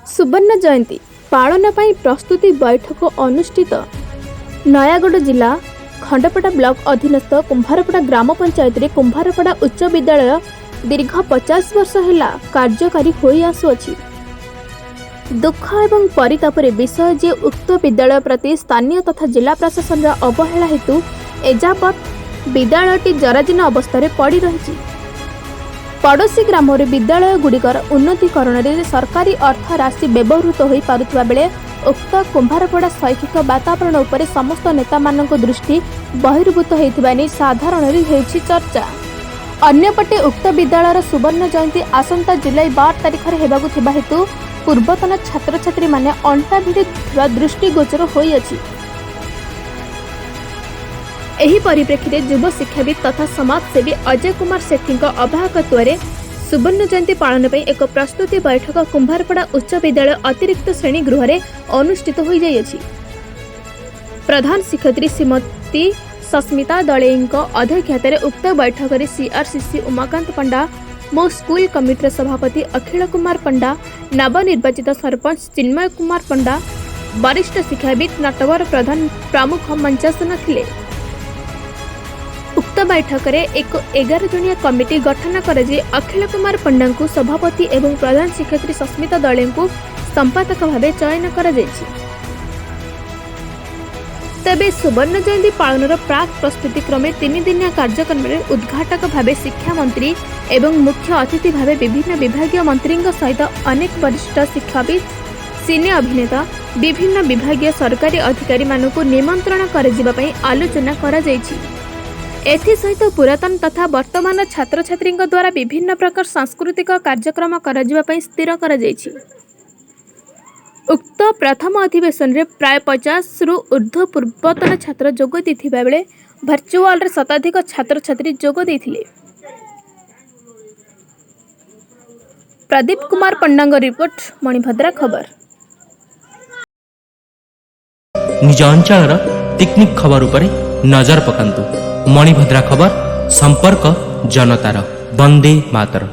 सुवर्ण जयंती पालन पर प्रस्तुति बैठक अनुष्ठित। नयागढ़ जिला खंडपड़ा ब्लॉक अधीनस्थ कुंभारपड़ा ग्राम पंचायत रे कुंभारपड़ा उच्च विद्यालय दीर्घ 50 वर्ष है कार्यकारी होई आसुअछि। दुख एवं परितापर विषय जे उक्त विद्यालय प्रति स्थानीय तथा जिला प्रशासन अवहेला हेतु एजावत विद्यालयटी जराजीर्ण अवस्था पड़ी रही। पड़ोशी ग्राम विद्यालय गुड़िकर उन्नतीकरण में सरकारी अर्थ राशि व्यवहृत हो पारुथिबा बेले उक्त कुंभारपड़ा शैक्षिक वातावरण उपर समस्त नेता मानक दृष्टि बहिर्भूत होइथिबा नै साधारण हेउछि चर्चा। अन्यपटे उक्त विद्यालयर सुवर्ण जयंती आसंता जुलाई 12 तारिख रे हेबाकु थिबा हेतु पूर्वतन छात्र छात्री माने अंटा भिड़ी दृष्टिगोचर होइअछि। एही परिप्रेक्षी युव शिक्षाविद तथा समाजसेवी अजय कुमार सेठी अभाकत्व सुवर्ण जयंती पालन पर एक प्रस्तुति बैठक कुंभारपड़ा उच्च विद्यालय अतिरिक्त श्रेणी गृह में अनुष्ठित हो जाइए। प्रधान शिक्षयित्री श्रीमती सस्मिता दलेईଙ୍କ अध्यक्षतार उक्त बैठक में सीआरसीसी उमाकांत पंडा, मो स्कूल कमिटी सभापति अखिल कुमार पंडा, नवनिर्वाचित सरपंच चिन्मय कुमार पंडा, वरिष्ठ शिक्षाविद नटवर प्रधान प्रमुख मंचासन थिले। उक्त बैठक में एक 11 जनिया कमिटी गठन कर अखिल कुमार पंडा को सभापति एवं प्रधान शिक्षयित्री सस्मिता दले को संपादक भाव चयन कर तेबे सुवर्ण जयंती पालन प्राक प्रस्तुति क्रमे 3 दिनिया कार्यक्रम में उद्घाटक भाव शिक्षा मंत्री एवं मुख्य अतिथि भाव विभिन्न विभागीय मंत्री सहित अनेक वरिष्ठ शिक्षाविद, सिने अभिनेता, विभिन्न विभागीय सरकारी अधिकारी मानक निमंत्रण कर आलोचना करा जायछि। एसहित पुरातन तथा वर्तमान छात्र छात्री द्वारा विभिन्न प्रकार सांस्कृतिक कार्यक्रम कर स्थिर कर जायछि। उक्त प्रथम अधिवेशन रे प्राय 50 रु ऊर्ध्व पूर्वतन छात्र जोग देथिबा बेले वर्चुअल रे शताधिक छात्र छात्री जोग देथिले। प्रदीप कुमार पंडांग रिपोर्ट, मणिभद्रा खबर। निज अंचल टेक्निक खबर उपरे नजर पकांतु। मणिभद्रा खबर, संपर्क जनतार। वंदे मातरम।